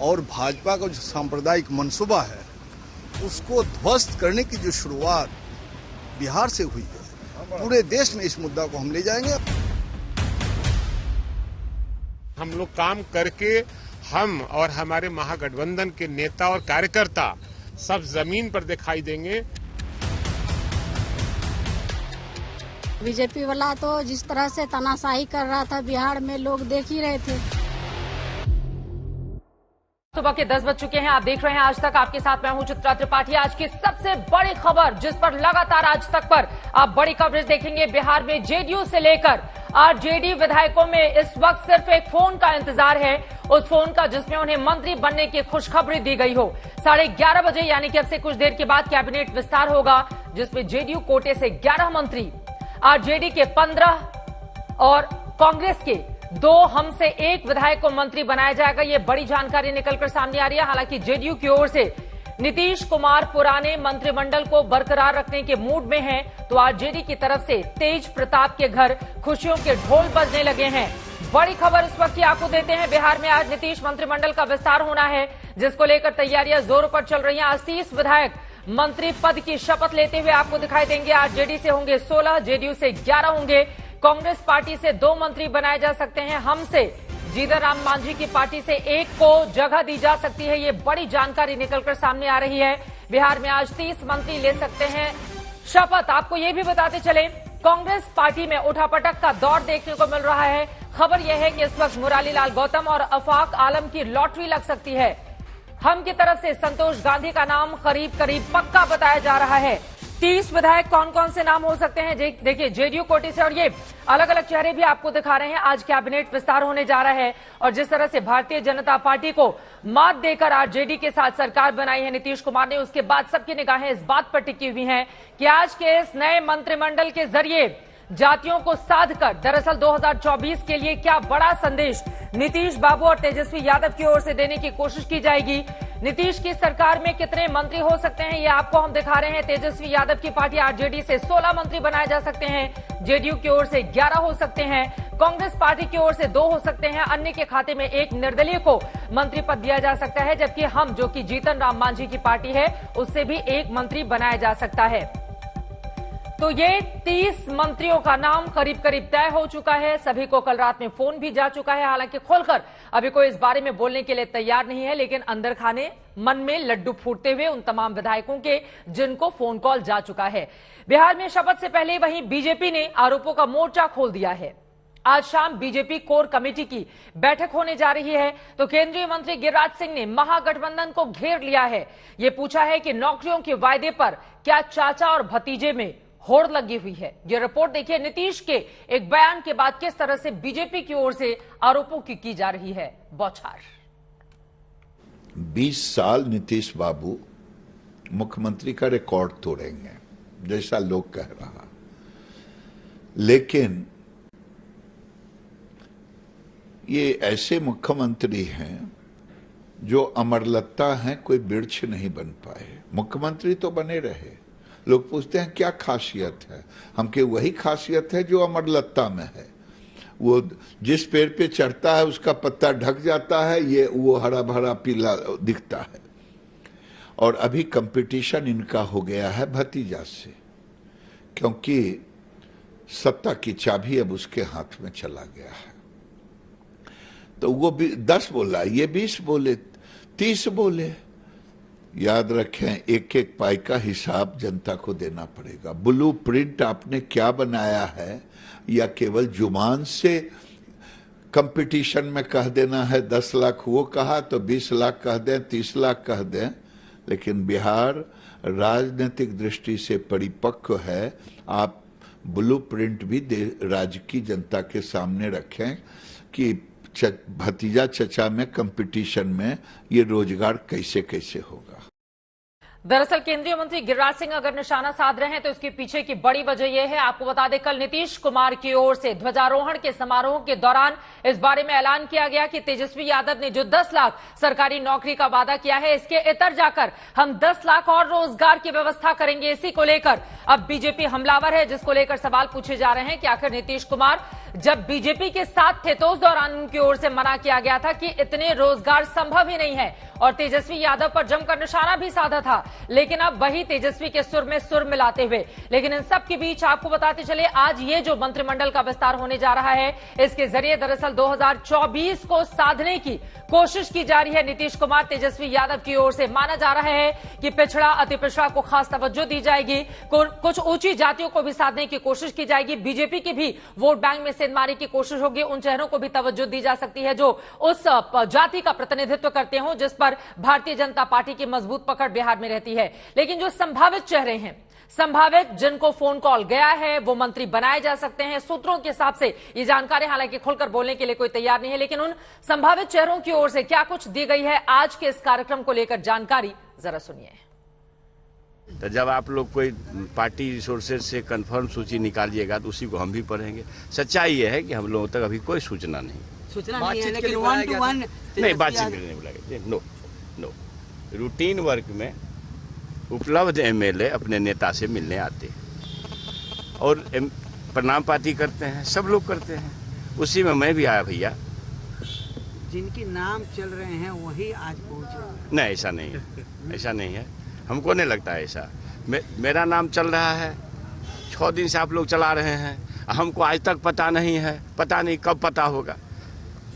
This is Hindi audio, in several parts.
और भाजपा का जो सांप्रदायिक मनसूबा है उसको ध्वस्त करने की जो शुरुआत बिहार से हुई है, पूरे देश में इस मुद्दा को हम ले जाएंगे। हम लोग काम करके हम और हमारे महागठबंधन के नेता और कार्यकर्ता सब जमीन पर दिखाई देंगे। बीजेपी वाला तो जिस तरह से तानाशाही कर रहा था बिहार में, लोग देख ही रहे थे। सुबह के 10 बज चुके हैं। आप देख रहे हैं आज तक, आपके साथ मैं हूं चित्रा त्रिपाठी। आज की सबसे बड़ी खबर जिस पर लगातार आज तक पर आप बड़ी कवरेज देखेंगे, बिहार में जेडीयू से लेकर आरजेडी विधायकों में इस वक्त सिर्फ एक फोन का इंतजार है, उस फोन का जिसमें उन्हें मंत्री बनने की खुशखबरी दी गई हो। 11:30 बजे यानी कि अब से कुछ देर के बाद कैबिनेट विस्तार होगा, जिसमें जेडीयू कोटे से 11 मंत्री, आरजेडी के 15 और कांग्रेस के 2, हम से 1 विधायक को मंत्री बनाया जाएगा। ये बड़ी जानकारी निकलकर सामने आ रही है। हालांकि जेडीयू की ओर से नीतीश कुमार पुराने मंत्रिमंडल को बरकरार रखने के मूड में हैं, तो आरजेडी की तरफ से तेज प्रताप के घर खुशियों के ढोल बजने लगे हैं। बड़ी खबर इस वक्त की आपको देते हैं। बिहार में आज नीतीश मंत्रिमंडल का विस्तार होना है, जिसको लेकर तैयारियां जोरों पर चल रही हैं। आज 30 विधायक मंत्री पद की शपथ लेते हुए आपको दिखाई देंगे। आरजेडी से होंगे 16, जेडीयू से 11 होंगे, कांग्रेस पार्टी से 2 मंत्री बनाए जा सकते हैं, हम से जीतन राम मांझी की पार्टी से 1 को जगह दी जा सकती है। ये बड़ी जानकारी निकलकर सामने आ रही है। बिहार में आज 30 मंत्री ले सकते हैं शपथ। आपको ये भी बताते चले, कांग्रेस पार्टी में उठापटक का दौर देखने को मिल रहा है। खबर यह है कि इस वक्त मुरारी लाल गौतम और अफाक आलम की लॉटरी लग सकती है। हम की तरफ से संतोष गांधी का नाम करीब पक्का बताया जा रहा है। 30 विधायक कौन कौन से नाम हो सकते हैं, देखिए जेडीयू कोटे से, और ये अलग अलग चेहरे भी आपको दिखा रहे हैं। आज कैबिनेट विस्तार होने जा रहा है और जिस तरह से भारतीय जनता पार्टी को मात देकर आरजेडी के साथ सरकार बनाई है नीतीश कुमार ने, उसके बाद सबकी निगाहें इस बात पर टिकी हुई हैं कि आज के इस नए मंत्रिमंडल के जरिए जातियों को साध कर दरअसल 2024 के लिए क्या बड़ा संदेश नीतीश बाबू और तेजस्वी यादव की ओर से देने की कोशिश की जाएगी। नीतीश की सरकार में कितने मंत्री हो सकते हैं, ये आपको हम दिखा रहे हैं। तेजस्वी यादव की पार्टी आरजेडी से 16 मंत्री बनाए जा सकते हैं, जेडीयू की ओर से 11 हो सकते हैं, कांग्रेस पार्टी की ओर से 2 हो सकते हैं, अन्य के खाते में 1 निर्दलीय को मंत्री पद दिया जा सकता है, जबकि हम, जो कि जीतन राम मांझी की पार्टी है, उससे भी 1 मंत्री बनाया जा सकता है। तो ये 30 मंत्रियों का नाम करीब तय हो चुका है। सभी को कल रात में फोन भी जा चुका है। हालांकि खोलकर अभी कोई इस बारे में बोलने के लिए तैयार नहीं है, लेकिन अंदर खाने मन में लड्डू फूटते हुए उन तमाम विधायकों के जिनको फोन कॉल जा चुका है। बिहार में शपथ से पहले वहीं बीजेपी ने आरोपों का मोर्चा खोल दिया है। आज शाम बीजेपी कोर कमेटी की बैठक होने जा रही है, तो केंद्रीय मंत्री गिरिराज सिंह ने महागठबंधन को घेर लिया है। ये पूछा है कि नौकरियों के वायदे पर क्या चाचा और भतीजे में होड़ लगी हुई है। ये रिपोर्ट देखिए, नीतीश के एक बयान के बाद किस तरह से बीजेपी की ओर से आरोपों की जा रही है बौछार। 20 साल नीतीश बाबू मुख्यमंत्री का रिकॉर्ड तोड़ेंगे जैसा लोग कह रहा, लेकिन ये ऐसे मुख्यमंत्री हैं जो अमरलता हैं, कोई वृक्ष नहीं बन पाए। मुख्यमंत्री तो बने रहे, लोग पूछते हैं क्या खासियत है, हमके वही खासियत है जो अमरलता में है। वो जिस पेड़ पे चढ़ता है उसका पत्ता ढक जाता है, ये वो हरा भरा पीला दिखता है। और अभी कंपटीशन इनका हो गया है भतीजा से, क्योंकि सत्ता की चाबी अब उसके हाथ में चला गया है। तो वो भी 10 बोला, ये 20 बोले, 30 बोले। याद रखें, एक एक पाई का हिसाब जनता को देना पड़ेगा। ब्लू प्रिंट आपने क्या बनाया है, या केवल जुबान से कंपटीशन में कह देना है 10 लाख वो कहा तो 20 लाख कह दें, 30 लाख कह दें। लेकिन बिहार राजनीतिक दृष्टि से परिपक्व है। आप ब्लू प्रिंट भी राज्य की जनता के सामने रखें कि भतीजा चचा में कंपटीशन में ये रोजगार कैसे कैसे होगा। दरअसल केंद्रीय मंत्री गिरिराज सिंह अगर निशाना साध रहे हैं तो इसके पीछे की बड़ी वजह यह है, आपको बता दें, कल नीतीश कुमार की ओर से ध्वजारोहण के समारोह के दौरान इस बारे में ऐलान किया गया कि तेजस्वी यादव ने जो 10 लाख सरकारी नौकरी का वादा किया है, इसके इतर जाकर हम 10 लाख और रोजगार की व्यवस्था करेंगे। इसी को लेकर अब बीजेपी हमलावर है, जिसको लेकर सवाल पूछे जा रहे हैं कि आखिर नीतीश कुमार जब बीजेपी के साथ थे तो उस दौरान उनकी ओर से मना किया गया था कि इतने रोजगार संभव ही नहीं है और तेजस्वी यादव पर जमकर निशाना भी साधा था। लेकिन अब वही तेजस्वी के सुर में सुर मिलाते हुए, लेकिन इन सब के बीच आपको बताते चले आज ये जो मंत्रिमंडल का विस्तार होने जा रहा है, इसके जरिए दरअसल 2024 को साधने की कोशिश की जा रही है नीतीश कुमार तेजस्वी यादव की ओर से। माना जा रहा है कि पिछड़ा अति पिछड़ा को खास तवज्जो दी जाएगी, कुछ ऊंची जातियों को भी साधने की कोशिश की जाएगी, बीजेपी की भी वोट बैंक में सेंधमारी की कोशिश होगी, उन चेहरों को भी तवज्जो दी जा सकती है जो उस जाति का प्रतिनिधित्व करते हो जिस पर भारतीय जनता पार्टी की मजबूत पकड़ बिहार में रहती है। लेकिन जो संभावित चेहरे हैं, संभावित जिनको फोन कॉल गया है, वो मंत्री बनाए जा सकते हैं। सूत्रों के हिसाब से ये जानकारी हालांकि खुलकर बोलने के लिए कोई तैयार नहीं है, लेकिन उन संभावित चेहरों की ओर से क्या कुछ दी गई है आज के इस कार्यक्रम को लेकर जानकारी जरा सुनिए। तो जब आप लोग कोई पार्टी रिसोर्सेज से कंफर्म सूची निकालिएगा तो उसी को हम भी पढ़ेंगे। सच्चाई ये है कि हम लोगों तक अभी कोई सूचना नहीं है, लेकिन 1 to 1 नहीं बातचीत के लिए नहीं बुलाया गया। नो रूटीन वर्क में उपलब्ध एमएलए अपने नेता से मिलने आते हैं और प्रणाम पाती करते हैं, सब लोग करते हैं, उसी में मैं भी आया भैया। जिनके नाम चल रहे हैं वही आज पहुंचे। नहीं ऐसा नहीं है, ऐसा नहीं है, हमको नहीं लगता है ऐसा। मेरा नाम चल रहा है, 6 दिन से आप लोग चला रहे हैं, हमको आज तक पता नहीं है, पता नहीं कब पता होगा।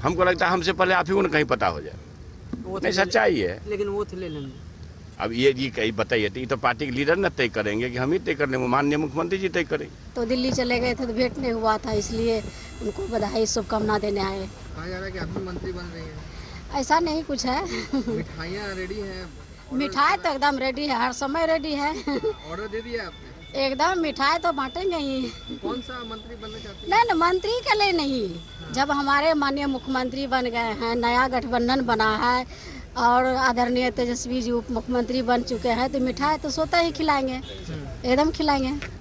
हमको लगता है हमसे पहले आप ही को कहीं पता हो जाए, नहीं सच्चाई है। लेकिन वो तो ले लेंगे। अब ये कहीं बताइए, तो पार्टी के लीडर न तय करेंगे कि हम ही तय कर लेंगे, माननीय मुख्यमंत्री जी तय करेंगे। तो दिल्ली चले गए थे तो भेंट नहीं हुआ था, इसलिए उनको बधाई शुभकामना देने आए। कहा जा रहा है कि आप भी मंत्री बन रही हैं। ऐसा नहीं कुछ है। मिठाइयाँ रेडी हैं? मिठाई तो एकदम रेडी है, हर समय रेडी है। ऑर्डर दे दिया आपने? एकदम मिठाई तो बांटेंगे ही। कौन सा मंत्री बनना चाहते हैं? नहीं मंत्री के लिए नहीं, जब हमारे माननीय मुख्यमंत्री बन गए हैं, नया गठबंधन बना है और आदरणीय तेजस्वी जी उप मुख्यमंत्री बन चुके हैं, तो मिठाई तो स्वतः ही खिलाएंगे, एकदम खिलाएंगे।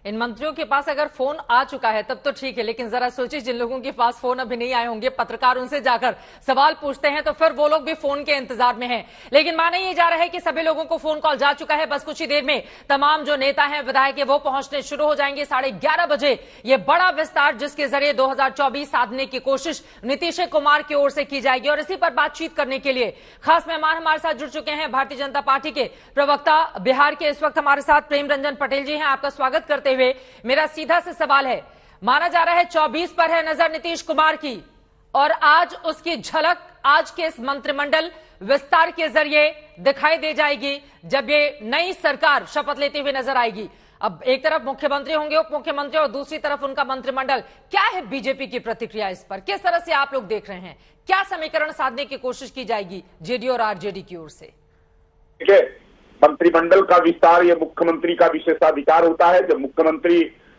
इन मंत्रियों के पास अगर फोन आ चुका है तब तो ठीक है, लेकिन जरा सोचिए जिन लोगों के पास फोन अभी नहीं आए होंगे, पत्रकार उनसे जाकर सवाल पूछते हैं तो फिर वो लोग भी फोन के इंतजार में हैं। लेकिन माना ये जा रहा है कि सभी लोगों को फोन कॉल जा चुका है। बस कुछ ही देर में तमाम जो नेता हैं, विधायक है, वो पहुंचने शुरू हो जाएंगे। 11:30 बजे ये बड़ा विस्तार जिसके जरिए 2024 साधने की कोशिश नीतीश कुमार की ओर से की जाएगी। और इसी पर बातचीत करने के लिए खास मेहमान हमारे साथ जुड़ चुके हैं भारतीय जनता पार्टी के प्रवक्ता बिहार के इस वक्त हमारे साथ प्रेम रंजन पटेल जी हैं। आपका स्वागत करते हुए मेरा सीधा से सवाल है, माना जा रहा है 24 पर है नजर नीतीश कुमार की और आज उसकी झलक आज के इस मंत्रिमंडल विस्तार के जरिए दिखाई दे जाएगी जब ये नई सरकार शपथ लेते हुए नजर आएगी। अब एक तरफ मुख्यमंत्री होंगे, उप मुख्यमंत्री, और दूसरी तरफ उनका मंत्रिमंडल। क्या है बीजेपी की प्रतिक्रिया इस पर, किस तरह से आप लोग देख रहे हैं, क्या समीकरण साधने की कोशिश की जाएगी जेडीयू और आरजेडी की ओर से? मंत्रिमंडल का विस्तार ये मुख्यमंत्री का विशेषाधिकार होता है। जब मुख्यमंत्री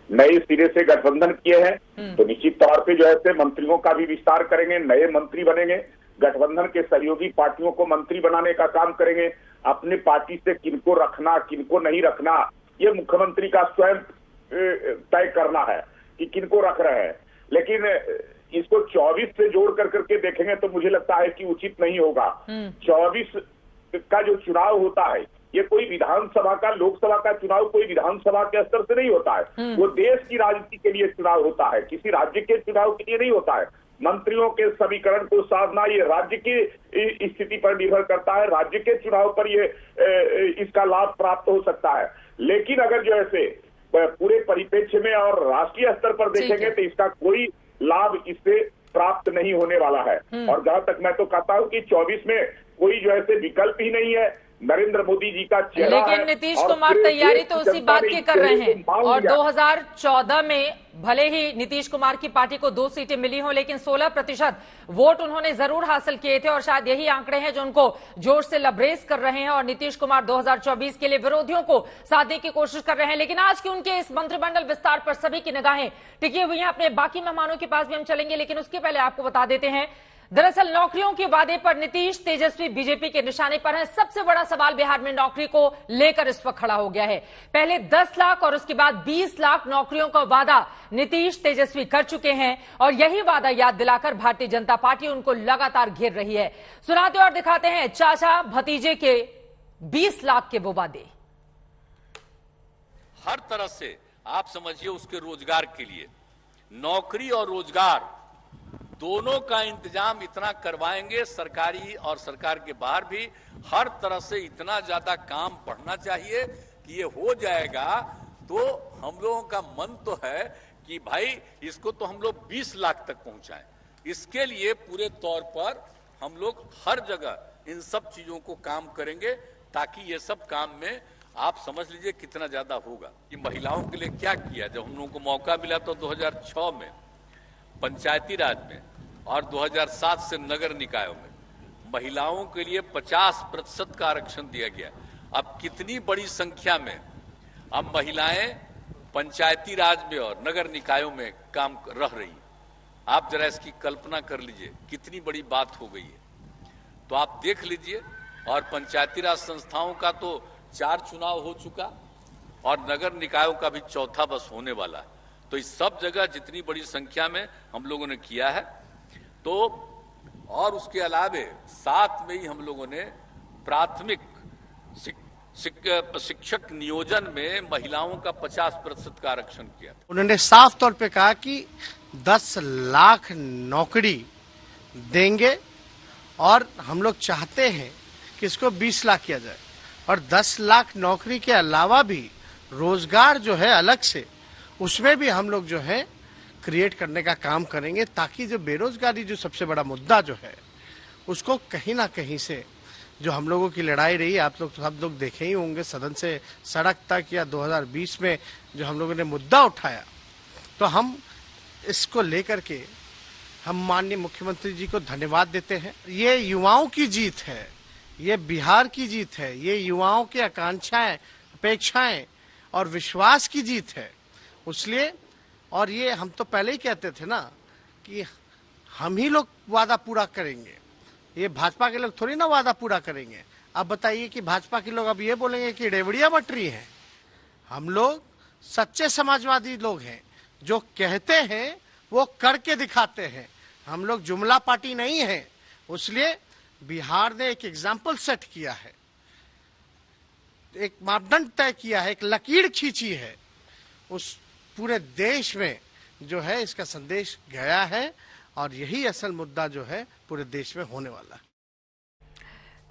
नए सिरे से गठबंधन किए हैं तो निश्चित तौर पे जो है मंत्रियों का भी विस्तार करेंगे, नए मंत्री बनेंगे, गठबंधन के सहयोगी पार्टियों को मंत्री बनाने का काम करेंगे। अपने पार्टी से किनको रखना किनको नहीं रखना ये मुख्यमंत्री का स्वयं तय करना है कि किनको रख रहे हैं। लेकिन इसको 24 से जोड़ करके देखेंगे तो मुझे लगता है कि उचित नहीं होगा। 24 का जो चुनाव होता है ये कोई विधानसभा का, लोकसभा का चुनाव कोई विधानसभा के स्तर से नहीं होता है, वो देश की राजनीति के लिए चुनाव होता है, किसी राज्य के चुनाव के लिए नहीं होता है। मंत्रियों के समीकरण को साधना ये राज्य की स्थिति पर निर्भर करता है, राज्य के चुनाव पर ये इसका लाभ प्राप्त हो सकता है। लेकिन अगर जो ऐसे पूरे परिप्रेक्ष्य में और राष्ट्रीय स्तर पर देखेंगे तो इसका कोई लाभ इससे प्राप्त नहीं होने वाला है। और जहां तक मैं तो कहता हूं कि 24 में कोई जो ऐसे विकल्प ही नहीं है, नरेंद्र मोदी जी का चेहरा है। लेकिन नीतीश कुमार तैयारी तो उसी बात की कर रहे हैं। और 2014 में भले ही नीतीश कुमार की पार्टी को 2 सीटें मिली हो, लेकिन 16% वोट उन्होंने जरूर हासिल किए थे और शायद यही आंकड़े हैं जो उनको जोर से लबरेज कर रहे हैं। और नीतीश कुमार 2024 के लिए विरोधियों को साधने की कोशिश कर रहे हैं। लेकिन आज के उनके इस मंत्रिमंडल विस्तार पर सभी की निगाहें टिकी हुई हैं। अपने बाकी मेहमानों के पास भी हम चलेंगे, लेकिन उसके पहले आपको बता देते हैं, दरअसल नौकरियों के वादे पर नीतीश तेजस्वी बीजेपी के निशाने पर है। सबसे बड़ा सवाल बिहार में नौकरी को लेकर इस वक्त खड़ा हो गया है। पहले 10 लाख और उसके बाद 20 लाख नौकरियों का वादा नीतीश तेजस्वी कर चुके हैं और यही वादा याद दिलाकर भारतीय जनता पार्टी उनको लगातार घेर रही है। सुनाते और दिखाते हैं चाचा भतीजे के 20 लाख के वो वादे। हर तरह से आप समझिए उसके रोजगार के लिए नौकरी और रोजगार दोनों का इंतजाम इतना करवाएंगे, सरकारी और सरकार के बाहर भी हर तरह से इतना ज्यादा काम बढ़ना चाहिए कि ये हो जाएगा। तो हम लोगों का मन तो है कि भाई इसको तो हम लोग 20 लाख तक पहुंचाएं। इसके लिए पूरे तौर पर हम लोग हर जगह इन सब चीजों को काम करेंगे, ताकि ये सब काम में आप समझ लीजिए कितना ज्यादा होगा। कि महिलाओं के लिए क्या किया, जब हम लोगों को मौका मिला तो 2006 में पंचायती राज में और 2007 से नगर निकायों में महिलाओं के लिए 50% का आरक्षण दिया गया। अब कितनी बड़ी संख्या में अब महिलाएं पंचायती राज में और नगर निकायों में काम रह रही। आप जरा इसकी कल्पना कर लीजिए कितनी बड़ी बात हो गई है। तो आप देख लीजिए, और पंचायती राज संस्थाओं का तो 4 चुनाव हो चुका और नगर निकायों का भी चौथा बस होने वाला है। तो इस सब जगह जितनी बड़ी संख्या में हम लोगों ने किया है, तो और उसके अलावे साथ में ही हम लोगों ने प्राथमिक शिक्षक नियोजन में महिलाओं का 50% का आरक्षण किया। उन्होंने साफ तौर पे कहा कि 10 लाख नौकरी देंगे और हम लोग चाहते हैं कि इसको 20 लाख किया जाए, और 10 लाख नौकरी के अलावा भी रोजगार जो है अलग से उसमें भी हम लोग जो है क्रिएट करने का काम करेंगे, ताकि जो बेरोजगारी जो सबसे बड़ा मुद्दा जो है उसको कहीं ना कहीं से जो हम लोगों की लड़ाई रही, आप लोग सब लोग देखे ही होंगे सदन से सड़क तक, या 2020 में जो हम लोगों ने मुद्दा उठाया, तो हम इसको लेकर के हम माननीय मुख्यमंत्री जी को धन्यवाद देते हैं। ये युवाओं की जीत है, ये बिहार की जीत है, ये युवाओं की आकांक्षाएं, अपेक्षाएं और विश्वास की जीत है। इसलिए, और ये हम तो पहले ही कहते थे ना कि हम ही लोग वादा पूरा करेंगे, ये भाजपा के लोग थोड़ी ना वादा पूरा करेंगे। अब बताइए कि भाजपा के लोग अब ये बोलेंगे कि रेवड़िया बटरी है। हम लोग सच्चे समाजवादी लोग हैं, जो कहते हैं वो करके दिखाते हैं। हम लोग जुमला पार्टी नहीं है। इसलिए बिहार ने एक एग्जाम्पल सेट किया है, एक मापदंड तय किया है, एक लकीर खींची है, उस पूरे देश में जो है इसका संदेश गया है, और यही असल मुद्दा जो है पूरे देश में होने वाला है।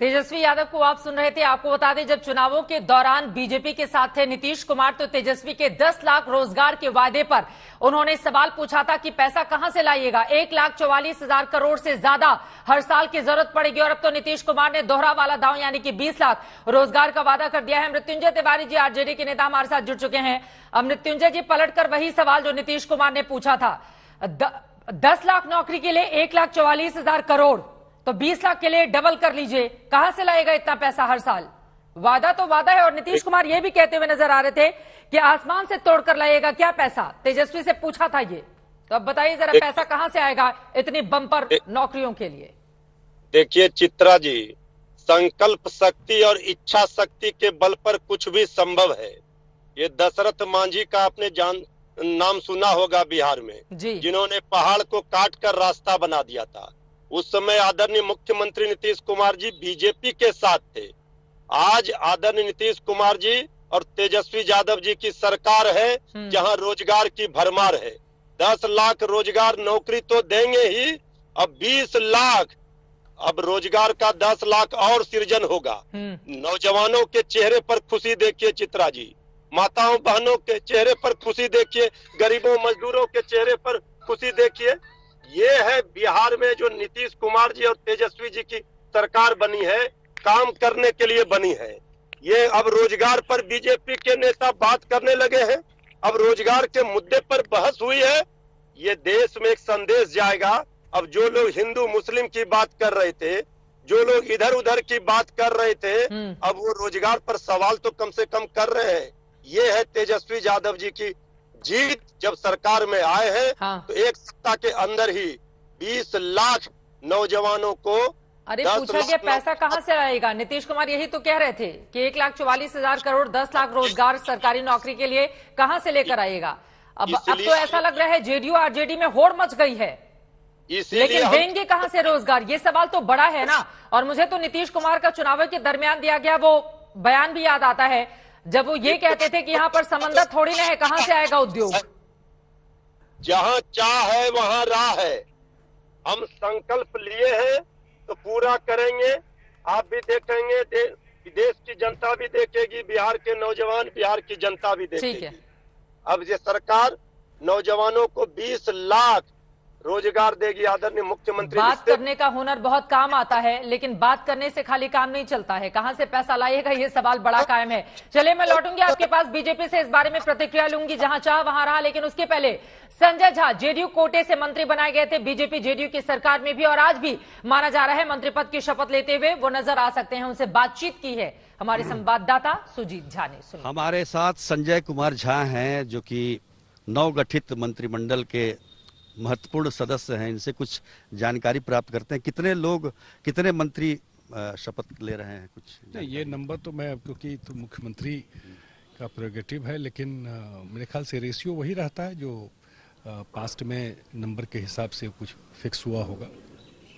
तेजस्वी यादव को आप सुन रहे थे। आपको बता दें, जब चुनावों के दौरान बीजेपी के साथ थे नीतीश कुमार, तो तेजस्वी के 10 लाख रोजगार के वादे पर उन्होंने सवाल पूछा था कि पैसा कहां से लाइएगा। 1,44,000 करोड़ से ज्यादा हर साल की जरूरत पड़ेगी, और अब तो नीतीश कुमार ने दोहरा वाला दांव यानी कि 20 लाख रोजगार का वादा कर दिया है। मृत्युंजय तिवारी जी आरजेडी के नेता हमारे साथ जुड़ चुके हैं। अब मृत्युंजय जी, पलटकर वही सवाल जो नीतीश कुमार ने पूछा था, 10 लाख नौकरी के लिए 1,44,000 करोड़, तो 20 लाख के लिए डबल कर लीजिए, कहां से लाएगा इतना पैसा हर साल? वादा तो वादा है, और नीतीश कुमार ये भी कहते हुए नजर आ रहे थे कि आसमान से तोड़कर लाएगा क्या पैसा। तेजस्वी से पूछा था ये, तो अब बताइए जरा पैसा कहां से आएगा इतनी बम्पर नौकरियों के लिए? देखिए चित्रा जी, संकल्प शक्ति और इच्छा शक्ति के बल पर कुछ भी संभव है। ये दशरथ मांझी का आपने नाम सुना होगा बिहार में, जिन्होंने पहाड़ को काट कर रास्ता बना दिया था। उस समय आदरणीय मुख्यमंत्री नीतीश कुमार जी बीजेपी के साथ थे। आज आदरणीय नीतीश कुमार जी और तेजस्वी यादव जी की सरकार है, जहां रोजगार की भरमार है। 10 लाख रोजगार नौकरी तो देंगे ही, अब 20 लाख, अब रोजगार का 10 लाख और सृजन होगा। नौजवानों के चेहरे पर खुशी देखिए चित्रा जी, माताओं बहनों के चेहरे पर खुशी देखिए, गरीबों मजदूरों के चेहरे पर खुशी देखिए। ये है बिहार में जो नीतीश कुमार जी और तेजस्वी जी की सरकार बनी है, काम करने के लिए बनी है। ये अब रोजगार पर बीजेपी के नेता बात करने लगे हैं, अब रोजगार के मुद्दे पर बहस हुई है। ये देश में एक संदेश जाएगा। अब जो लोग हिंदू मुस्लिम की बात कर रहे थे, जो लोग इधर उधर की बात कर रहे थे, अब वो रोजगार पर सवाल तो कम से कम कर रहे हैं। ये है तेजस्वी यादव जी की जीत। जब सरकार में आए हैं तो एक सप्ताह के अंदर ही 20 लाख नौजवानों को, अरे पूछा गया पैसा कहां से आएगा, नीतीश कुमार यही तो कह रहे थे कि 1,44,000 करोड़ 10 लाख रोजगार सरकारी नौकरी के लिए कहां से लेकर आएगा। अब तो ऐसा लग रहा है जेडीयू आरजेडी में होड़ मच गई है, लेकिन देंगे कहां से रोजगार, ये सवाल तो बड़ा है ना। और मुझे तो नीतीश कुमार का चुनाव के दरमियान दिया गया वो बयान भी याद आता है, जब वो ये कहते थे कि यहाँ पर समंदर थोड़ी ना है, कहां से आएगा उद्योग। जहां चाह है वहां राह है। हम संकल्प लिए हैं तो पूरा करेंगे। आप भी देखेंगे, देश की जनता भी देखेगी, बिहार के नौजवान, बिहार की जनता भी देखेगी। अब ये सरकार नौजवानों को 20 लाख रोजगार देगी। आदरणीय मुख्यमंत्री, बात करने का हुनर बहुत काम आता है, लेकिन बात करने से खाली काम नहीं चलता है। कहां से पैसा लाएगा, ये सवाल बड़ा कायम है। चलिए, मैं लौटूंगी आपके पास, बीजेपी से इस बारे में प्रतिक्रिया लूंगी। जहां चाह वहां रहा, लेकिन उसके पहले संजय झा जेडीयू कोटे से मंत्री बनाए गए थे बीजेपी जेडीयू की सरकार में भी, और आज भी माना जा रहा है मंत्री पद की शपथ लेते हुए वो नजर आ सकते हैं। उनसे बातचीत की है हमारे संवाददाता सुजीत झा ने। सुनिए। हमारे साथ संजय कुमार झा हैं, जो कि नवगठित मंत्रिमंडल के महत्वपूर्ण सदस्य हैं। इनसे कुछ जानकारी प्राप्त करते हैं। कितने लोग, कितने मंत्री शपथ ले रहे हैं? कुछ ये नंबर तो मैं, क्योंकि तो मुख्यमंत्री का प्रेरोगेटिव है, लेकिन मेरे ख्याल से रेशियो वही रहता है जो पास्ट में नंबर के हिसाब से कुछ फिक्स हुआ होगा।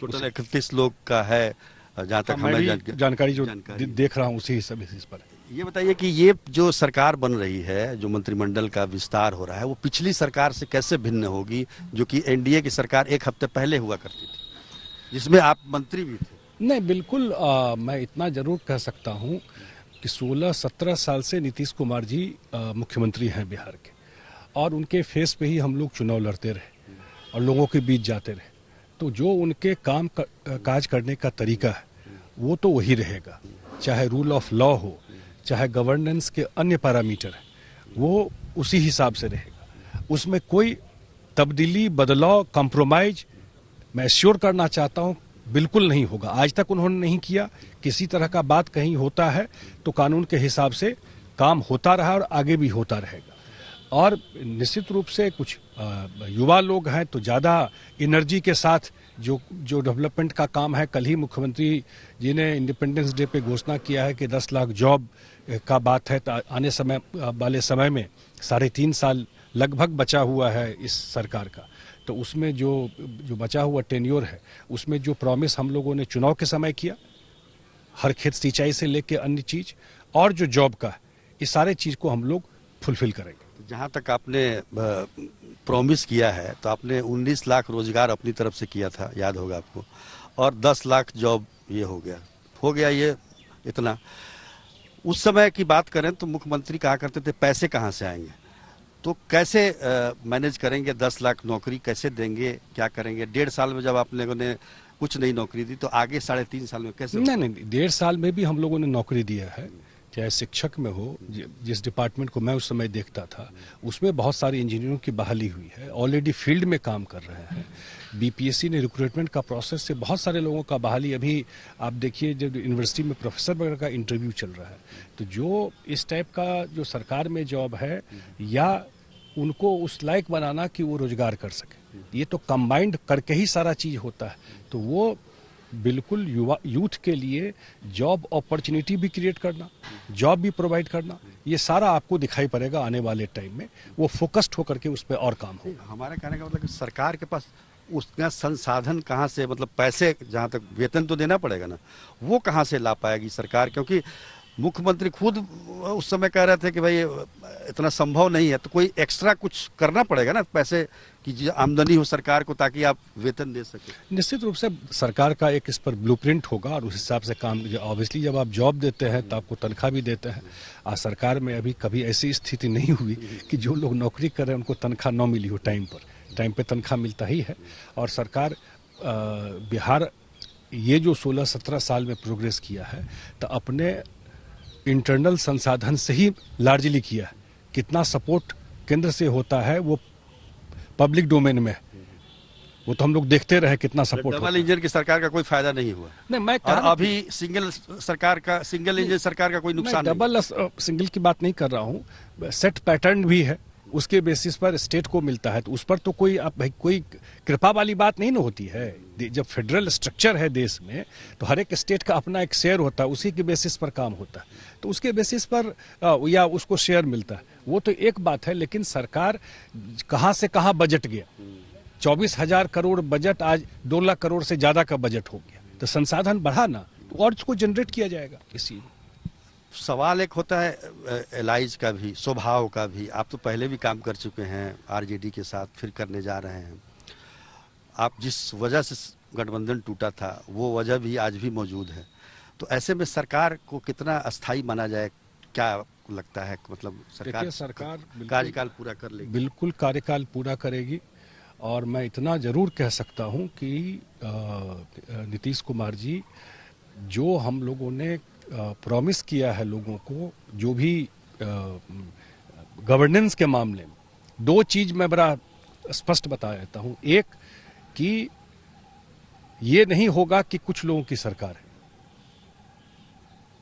टोटल 31 लोग का है, जहाँ तक हमें जानकारी जो देख रहा हूँ उसी बेसिस पर। ये बताइए कि ये जो सरकार बन रही है, जो मंत्रिमंडल का विस्तार हो रहा है, वो पिछली सरकार से कैसे भिन्न होगी, जो कि एनडीए की सरकार एक हफ्ते पहले हुआ करती थी, जिसमें आप मंत्री भी थे? नहीं, बिल्कुल मैं इतना जरूर कह सकता हूँ कि 16-17 साल से नीतीश कुमार जी मुख्यमंत्री हैं बिहार के, और उनके फेस पे ही हम लोग चुनाव लड़ते रहे और लोगों के बीच जाते रहे। तो जो उनके काज करने का तरीका है वो तो वही रहेगा, चाहे रूल ऑफ लॉ हो, चाहे गवर्नेंस के अन्य पैरामीटर है, वो उसी हिसाब से रहेगा। उसमें कोई तब्दीली, बदलाव, कॉम्प्रोमाइज मैं एश्योर करना चाहता हूं बिल्कुल नहीं होगा। आज तक उन्होंने नहीं किया। किसी तरह का बात कहीं होता है तो कानून के हिसाब से काम होता रहा और आगे भी होता रहेगा। और निश्चित रूप से कुछ युवा लोग हैं तो ज़्यादा एनर्जी के साथ जो डेवलपमेंट का काम है। कल ही मुख्यमंत्री जी ने इंडिपेंडेंस डे पे घोषणा किया है कि 10 लाख जॉब का बात है। तो आने वाले समय में 3.5 साल लगभग बचा हुआ है इस सरकार का। तो उसमें जो बचा हुआ टेन्योर है, उसमें जो प्रॉमिस हम लोगों ने चुनाव के समय किया, हर खेत सिंचाई से लेके अन्य चीज, और जो जॉब का है, इस सारे चीज को हम लोग फुलफिल करेंगे। जहाँ तक आपने प्रॉमिस किया है, तो आपने 19 लाख रोजगार अपनी तरफ से किया था, याद होगा आपको, और 10 लाख जॉब ये हो गया ये इतना। उस समय की बात करें तो मुख्यमंत्री कहा करते थे पैसे कहाँ से आएंगे, तो कैसे मैनेज करेंगे? 10 लाख नौकरी कैसे देंगे, क्या करेंगे? 1.5 साल में जब आप लोगों ने कुछ नई नौकरी दी, तो आगे 3.5 साल में कैसे? नहीं, 1.5 साल में भी हम लोगों ने नौकरी दिया है। चाहे शिक्षक में हो, जिस डिपार्टमेंट को मैं उस समय देखता था, उसमें बहुत सारे इंजीनियरों की बहाली हुई है, ऑलरेडी फील्ड में काम कर रहे हैं। बीपीएससी ने रिक्रूटमेंट का प्रोसेस से बहुत सारे लोगों का बहाली, अभी आप देखिए जब यूनिवर्सिटी में प्रोफेसर वगैरह का इंटरव्यू चल रहा है। तो जो इस टाइप का जो सरकार में जॉब है, या उनको उस लायक बनाना कि वो रोजगार कर सके, ये तो कंबाइंड करके ही सारा चीज होता है। तो वो बिल्कुल यूथ के लिए जॉब अपॉर्चुनिटी भी क्रिएट करना, जॉब भी प्रोवाइड करना, ये सारा आपको दिखाई पड़ेगा आने वाले टाइम में। वो फोकस्ड होकर के उस पर और काम होगा। हमारे कहने का मतलब कि सरकार के पास उसका संसाधन कहाँ से, मतलब पैसे, जहाँ तक वेतन तो देना पड़ेगा ना, वो कहाँ से ला पाएगी सरकार? क्योंकि मुख्यमंत्री खुद उस समय कह रहे थे कि भाई इतना संभव नहीं है, तो कोई एक्स्ट्रा कुछ करना पड़ेगा ना, पैसे की आमदनी हो सरकार को, ताकि आप वेतन दे सके। निश्चित रूप से सरकार का एक इस पर ब्लूप्रिंट होगा, और उस हिसाब से काम। ऑब्वियसली जब आप जॉब देते हैं तो आपको तनख्वाह भी देते हैं। आज सरकार में अभी कभी ऐसी स्थिति नहीं हुई कि जो लोग नौकरी कर रहे हैं उनको तनख्वाह न मिली हो टाइम पे तनख्वाह मिलता ही है। और सरकार बिहार ये जो 16-17 साल में प्रोग्रेस किया है, तो अपने इंटरनल संसाधन से ही लार्जली किया है। कितना सपोर्ट केंद्र से होता है वो पब्लिक डोमेन में, वो तो हम लोग देखते रहे कितना सपोर्ट। डबल इंजन की सरकार का कोई फायदा नहीं हुआ। नहीं, मैं और अभी सिंगल इंजन सरकार का कोई नुकसान नहीं। डबल सिंगल की बात नहीं कर रहा हूँ। सेट पैटर्न भी है, उसके बेसिस पर स्टेट को मिलता है, तो उस पर तो कोई कोई कृपा वाली बात नहीं ना होती है। जब फेडरल स्ट्रक्चर है देश में, तो हर एक स्टेट का अपना एक शेयर होता है, उसी के बेसिस पर काम होता है। तो उसके बेसिस पर या उसको शेयर मिलता है, वो तो एक बात है। लेकिन सरकार कहाँ से कहाँ बजट गया, 24,000 करोड़ बजट आज 2 लाख करोड़ से ज्यादा का बजट हो गया। तो संसाधन बढ़ा ना, तो और उसको जनरेट किया जाएगा इसी। सवाल एक होता है एलाइज का भी, स्वभाव का भी। आप तो पहले भी काम कर चुके हैं आरजेडी के साथ, फिर करने जा रहे हैं। आप जिस वजह से गठबंधन टूटा था वो वजह भी आज भी मौजूद है। तो ऐसे में सरकार को कितना अस्थायी माना जाए, क्या लगता है? मतलब सरकार कार्यकाल पूरा कर लेगी? बिल्कुल कार्यकाल पूरा करेगी। और मैं इतना जरूर कह सकता हूं कि नीतीश कुमार जी जो हम लोगों ने प्रॉमिस किया है लोगों को, जो भी गवर्नेंस के मामले में, दो चीज मैं बड़ा स्पष्ट बता देता हूं। एक कि ये नहीं होगा कि कुछ लोगों की सरकार है।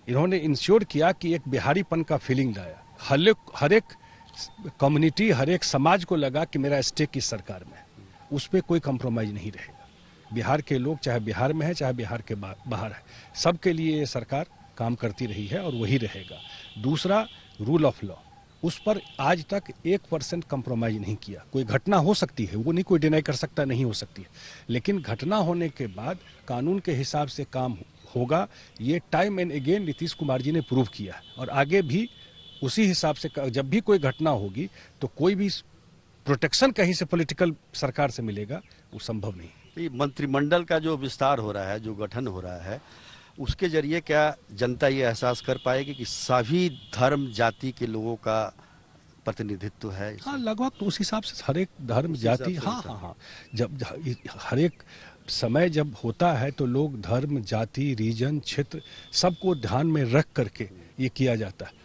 इन्होंने इंश्योर किया कि एक बिहारीपन का फीलिंग लाया। हर एक कम्युनिटी, हर एक समाज को लगा कि मेरा स्टेक इस सरकार में है, उस पर कोई कंप्रोमाइज नहीं रहेगा। बिहार के लोग चाहे बिहार में है चाहे बिहार के बाहर है, सबके लिए ये सरकार काम करती रही है और वही रहेगा। दूसरा, रूल ऑफ लॉ, उस पर आज तक 1% कंप्रोमाइज नहीं किया। कोई घटना हो सकती है, वो नहीं कोई डिनाई कर सकता, नहीं हो सकती है, लेकिन घटना होने के बाद कानून के हिसाब से काम होगा। ये time and again Nitish Kumar ji ने प्रूव किया है और आगे भी उसी हिसाब से जब भी कोई घटना होगी तो कोई भी प्रोटेक्शन कहीं से पॉलिटिकल सरकार से मिलेगा, वो संभव नहीं। मंत्रिमंडल का जो विस्तार हो रहा है, जो गठन हो रहा है, उसके जरिए क्या जनता ये एहसास कर पाएगी कि सभी धर्म जाति के लोगों का प्रतिनिधित्व है? हाँ, लगभग तो उस हिसाब से हर एक धर्म जाति, हाँ, जब हर एक समय जब होता है तो लोग धर्म, जाति, रीजन, क्षेत्र सबको ध्यान में रख करके ये किया जाता है।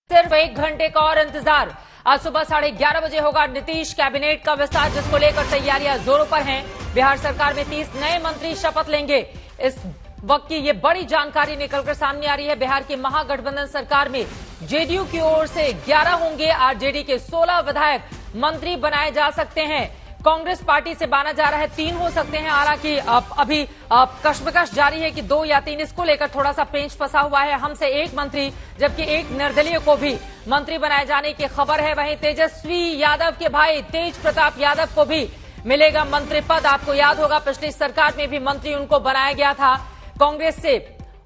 सिर्फ 1 घंटे का और इंतजार। आज सुबह 11:30 बजे होगा नीतीश कैबिनेट का विस्तार, जिसको लेकर तैयारियां जोरों पर हैं। बिहार सरकार में 30 नए मंत्री शपथ लेंगे। इस वक्त की ये बड़ी जानकारी निकलकर सामने आ रही है। बिहार की महागठबंधन सरकार में जेडीयू की ओर से 11 होंगे, आरजेडी के 16 विधायक मंत्री बनाए जा सकते हैं। कांग्रेस पार्टी से माना जा रहा है 3 हो सकते हैं। हालांकि अभी कश्मकश जारी है कि 2 या 3, इसको लेकर थोड़ा सा पेंच फंसा हुआ है। हमसे 1 मंत्री जबकि 1 निर्दलीय को भी मंत्री बनाए जाने की खबर है। वहीं तेजस्वी यादव के भाई तेज प्रताप यादव को भी मिलेगा मंत्री पद। आपको याद होगा पिछली सरकार में भी मंत्री उनको बनाया गया था। कांग्रेस से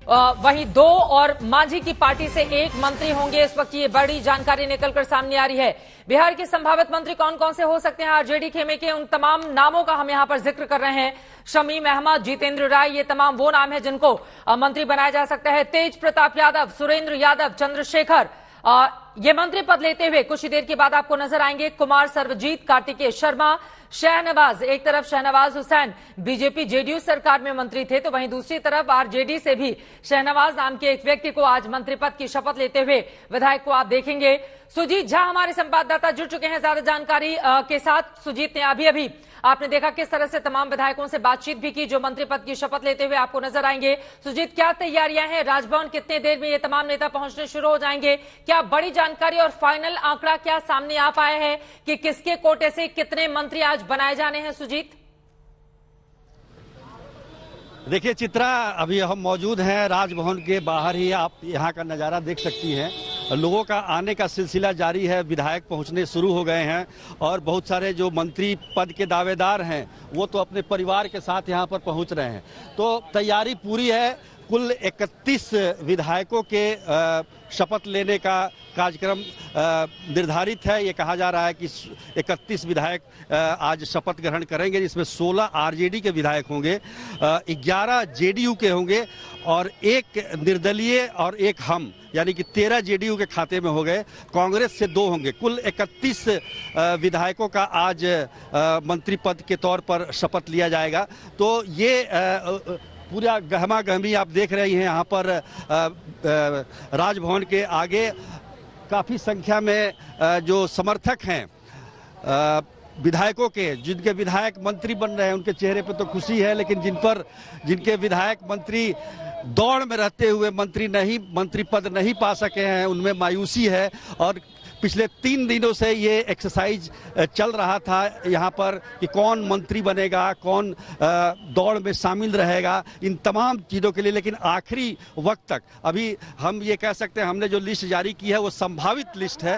वहीं 2 और मांझी की पार्टी से 1 मंत्री होंगे। इस वक्त ये बड़ी जानकारी निकलकर सामने आ रही है। बिहार के संभावित मंत्री कौन कौन से हो सकते हैं आरजेडी खेमे के, उन तमाम नामों का हम यहां पर जिक्र कर रहे हैं। शमीम अहमद, जितेंद्र राय, ये तमाम वो नाम है जिनको मंत्री बनाया जा सकता है। तेज प्रताप यादव, सुरेंद्र यादव, चंद्रशेखर, ये मंत्री पद लेते हुए कुछ ही देर के बाद आपको नजर आएंगे। कुमार सर्वजीत, कार्तिकेय शर्मा, शहनवाज, एक तरफ शहनवाज हुसैन बीजेपी जेडीयू सरकार में मंत्री थे, तो वहीं दूसरी तरफ आरजेडी से भी शहनवाज नाम के एक व्यक्ति को आज मंत्री पद की शपथ लेते हुए विधायक को आप देखेंगे। सुजीत झा हमारे संवाददाता जुड़ चुके हैं ज्यादा जानकारी के साथ। सुजीत ने अभी आपने देखा किस तरह से तमाम विधायकों से बातचीत भी की जो मंत्री पद की शपथ लेते हुए आपको नजर आएंगे। सुजीत, क्या तैयारियां हैं? राजभवन कितने देर में ये तमाम नेता पहुंचने शुरू हो जाएंगे? क्या बड़ी जानकारी और फाइनल आंकड़ा क्या सामने आ पाया है कि किसके कोटे से कितने मंत्री आज बनाए जाने हैं? सुजीत, देखिए चित्रा, अभी हम मौजूद हैं राजभवन के बाहर ही। आप यहाँ का नज़ारा देख सकती हैं। लोगों का आने का सिलसिला जारी है, विधायक पहुंचने शुरू हो गए हैं और बहुत सारे जो मंत्री पद के दावेदार हैं वो तो अपने परिवार के साथ यहाँ पर पहुंच रहे हैं। तो तैयारी पूरी है। कुल 31 विधायकों के शपथ लेने का कार्यक्रम निर्धारित है। ये कहा जा रहा है कि 31 विधायक आज शपथ ग्रहण करेंगे, जिसमें 16 आरजेडी के विधायक होंगे, 11 जेडीयू के होंगे और 1 निर्दलीय और 1 हम, यानी कि 13 जेडीयू के खाते में हो गए। कांग्रेस से 2 होंगे। कुल 31 विधायकों का आज मंत्री पद के तौर पर शपथ लिया जाएगा। तो ये पूरा गहमा गहमी आप देख रही हैं यहाँ पर राजभवन के आगे। काफ़ी संख्या में जो समर्थक हैं विधायकों के, जिनके विधायक मंत्री बन रहे हैं, उनके चेहरे पे तो खुशी है, लेकिन जिनके विधायक मंत्री दौड़ में रहते हुए मंत्री पद नहीं पा सके हैं, उनमें मायूसी है। और पिछले 3 दिनों से ये एक्सरसाइज चल रहा था यहाँ पर कि कौन मंत्री बनेगा, कौन दौड़ में शामिल रहेगा, इन तमाम चीज़ों के लिए। लेकिन आखिरी वक्त तक अभी हम ये कह सकते हैं हमने जो लिस्ट जारी की है वो संभावित लिस्ट है।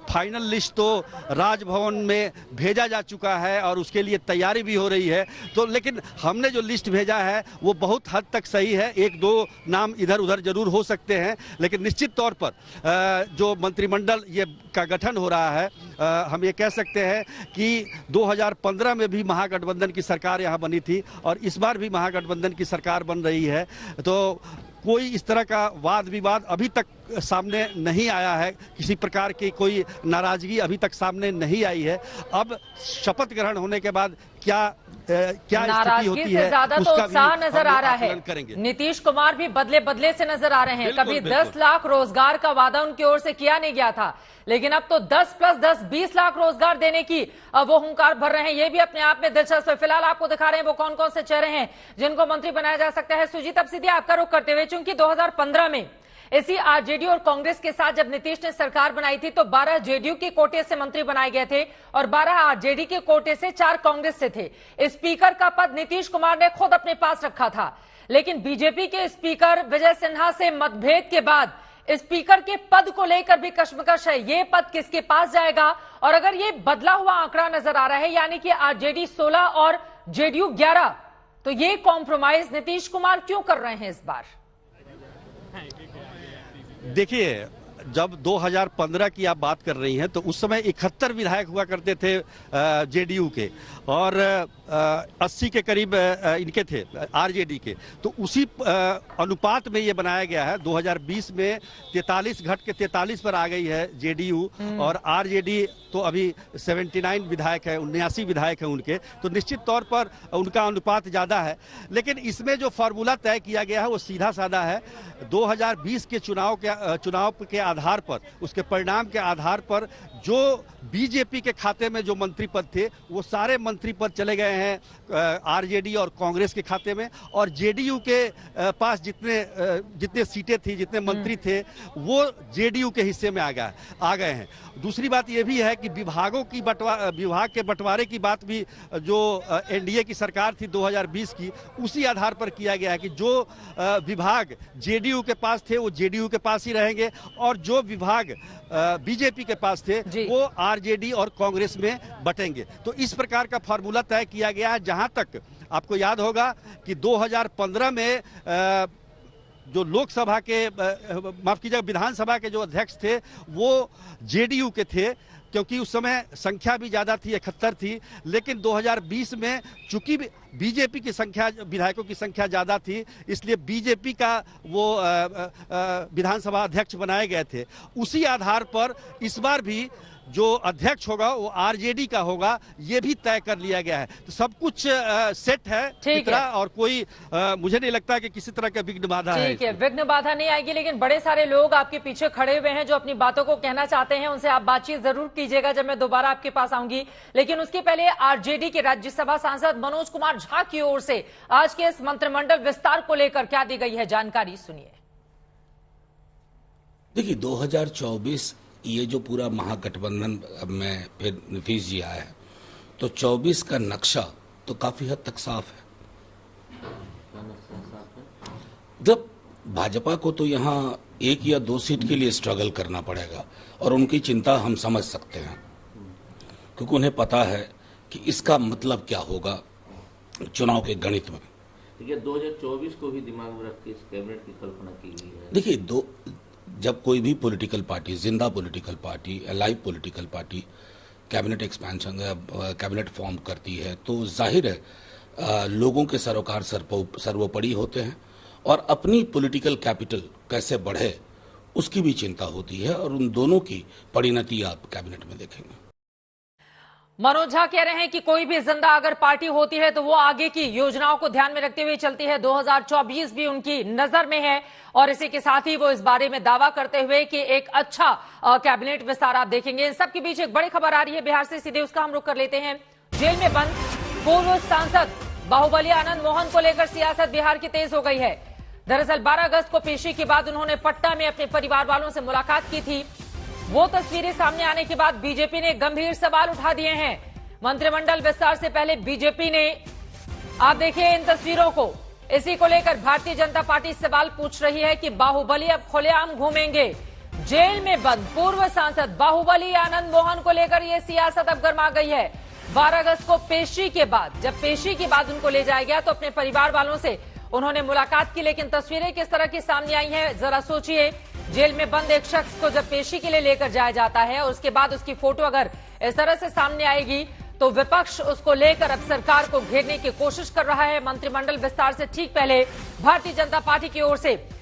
फाइनल लिस्ट तो राजभवन में भेजा जा चुका है और उसके लिए तैयारी भी हो रही है। तो लेकिन हमने जो लिस्ट भेजा है वो बहुत हद तक सही है। 1-2 नाम इधर उधर जरूर हो सकते हैं, लेकिन निश्चित तौर पर जो मंत्रिमंडल ये का गठन हो रहा है, हम ये कह सकते हैं कि 2015 में भी महागठबंधन की सरकार यहाँ बनी थी और इस बार भी महागठबंधन की सरकार बन रही है। तो कोई इस तरह का वाद विवाद अभी तक सामने नहीं आया है, किसी प्रकार की कोई नाराजगी अभी तक सामने नहीं आई है। अब शपथ ग्रहण होने के बाद क्या स्थिति होती है, ज्यादा तो उत्साह नजर आ रहा है। नीतीश कुमार भी बदले से नजर आ रहे हैं। कभी 10 लाख रोजगार का वादा उनकी ओर से किया नहीं गया था, लेकिन अब तो 10 + 10 20 लाख रोजगार देने की वो हुंकार भर रहे हैं। ये भी अपने आप में दिलचस्प है। फिलहाल आपको दिखा रहे हैं वो कौन कौन से चेहरे हैं जिनको मंत्री बनाया जा सकता है। सुजीत, अब सीधे आपका रुख करते हुए, चूंकि 2015 में इसी आरजेडी और कांग्रेस के साथ जब नीतीश ने सरकार बनाई थी तो 12 जेडीयू के कोटे से मंत्री बनाए गए थे और 12 आरजेडी के कोटे से 4 कांग्रेस से थे। स्पीकर का पद नीतीश कुमार ने खुद अपने पास रखा था, लेकिन बीजेपी के स्पीकर विजय सिन्हा से मतभेद के बाद स्पीकर के पद को लेकर भी कश्मकश है। ये पद किसके पास जाएगा? और अगर ये बदला हुआ आंकड़ा नजर आ रहा है, यानी कि आरजेडी 16 और जेडीयू 11, तो ये कॉम्प्रोमाइज नीतीश कुमार क्यों कर रहे हैं इस बार? देखिए, जब 2015 की आप बात कर रही हैं तो उस समय 71 विधायक हुआ करते थे जेडीयू के और 80 के करीब इनके थे आरजेडी के। तो उसी अनुपात में ये बनाया गया है। 2020 में 43 घट के 43 पर आ गई है जेडीयू और आरजेडी तो अभी 79 विधायक है, 79 विधायक है उनके। तो निश्चित तौर पर उनका अनुपात ज्यादा है, लेकिन इसमें जो फॉर्मूला तय किया गया है वो सीधा साधा है। 2020 के चुनाव के आधार पर, उसके परिणाम के आधार पर जो बीजेपी के खाते में जो मंत्री पद थे वो सारे मंत्री पद चले गए हैं आरजेडी और कांग्रेस के खाते में, और जेडीयू के पास जितने सीटें थी, जितने मंत्री थे, वो जेडीयू के हिस्से में आ गए हैं। दूसरी बात यह भी है कि विभाग के बंटवारे की बात भी जो एनडीए की सरकार थी 2020 की, उसी आधार पर किया गया है कि जो विभाग जेडीयू के पास थे वो जेडीयू के पास ही रहेंगे और जो विभाग बीजेपी के पास थे वो आरजेडी और कांग्रेस में बटेंगे। तो इस प्रकार का फॉर्मूला तय किया गया है। जहां तक आपको याद होगा कि 2015 में जो लोकसभा के माफ कीजिएगा विधानसभा के जो अध्यक्ष थे वो जेडीयू के थे, क्योंकि उस समय संख्या भी ज्यादा थी, 71 थी। लेकिन 2020 में चूंकि बीजेपी की संख्या, विधायकों की संख्या ज्यादा थी, इसलिए बीजेपी का वो विधानसभा अध्यक्ष बनाए गए थे। उसी आधार पर इस बार भी जो अध्यक्ष होगा वो आरजेडी का होगा, ये भी तय कर लिया गया है। तो सब कुछ सेट है, और कोई मुझे नहीं लगता कि किसी तरह का विघ्न बाधा है। ठीक है, विघ्न बाधा नहीं आएगी, लेकिन बड़े सारे लोग आपके पीछे खड़े हुए हैं जो अपनी बातों को कहना चाहते हैं। उनसे आप बातचीत जरूर कीजिएगा जब मैं दोबारा आपके पास आऊंगी। लेकिन उसके पहले आरजेडी के राज्यसभा सांसद मनोज कुमार झा की ओर से आज के इस मंत्रिमंडल विस्तार को लेकर क्या दी गई है जानकारी, सुनिए। देखिए, 2024 ये जो पूरा महागठबंधन में फिर नीतीश जी आया है, तो 24 का नक्शा तो काफी हद तक साफ है। जब भाजपा को तो यहाँ 1 या 2 सीट के लिए स्ट्रगल करना पड़ेगा और उनकी चिंता हम समझ सकते हैं, क्योंकि उन्हें पता है कि इसका मतलब क्या होगा चुनाव के गणित में। देखिए, 2024 को भी दिमाग में रख के इस कैबिनेट की कल्पना की गई है। देखिए, जब कोई भी पॉलिटिकल पार्टी, जिंदा political party, alive political party cabinet expansion cabinet form करती है तो जाहिर है लोगों के सरोकार सर्वोपरि होते हैं और अपनी पॉलिटिकल कैपिटल कैसे बढ़े उसकी भी चिंता होती है, और उन दोनों की परिणति आप कैबिनेट में देखेंगे। मनोज झा कह रहे हैं कि कोई भी जिंदा अगर पार्टी होती है तो वो आगे की योजनाओं को ध्यान में रखते हुए चलती है। 2024 भी उनकी नजर में है और इसी के साथ ही वो इस बारे में दावा करते हुए कि एक अच्छा कैबिनेट विस्तार आप देखेंगे। इन सबके बीच एक बड़ी खबर आ रही है बिहार से, सीधे उसका हम रुख कर लेते हैं। जेल में बंद पूर्व सांसद बाहुबली आनंद मोहन को लेकर सियासत बिहार की तेज हो गई है। दरअसल 12 अगस्त को पेशी के बाद उन्होंने पटना में अपने परिवार वालों से मुलाकात की थी। वो तस्वीरें सामने आने के बाद बीजेपी ने गंभीर सवाल उठा दिए हैं। मंत्रिमंडल विस्तार से पहले बीजेपी ने, आप देखिए इन तस्वीरों को, इसी को लेकर भारतीय जनता पार्टी सवाल पूछ रही है कि बाहुबली अब खुलेआम घूमेंगे। जेल में बंद पूर्व सांसद बाहुबली आनंद मोहन को लेकर यह सियासत अब गर्मा गई है। 12 अगस्त को पेशी के बाद, जब पेशी के बाद उनको ले जाया गया तो अपने परिवार वालों से उन्होंने मुलाकात की, लेकिन तस्वीरें किस तरह की सामने आई हैं जरा सोचिए। जेल में बंद एक शख्स को जब पेशी के लिए लेकर जाया जाता है और उसके बाद उसकी फोटो अगर इस तरह से सामने आएगी तो विपक्ष उसको लेकर अब सरकार को घेरने की कोशिश कर रहा है। मंत्रिमंडल विस्तार से ठीक पहले भारतीय जनता पार्टी की ओर से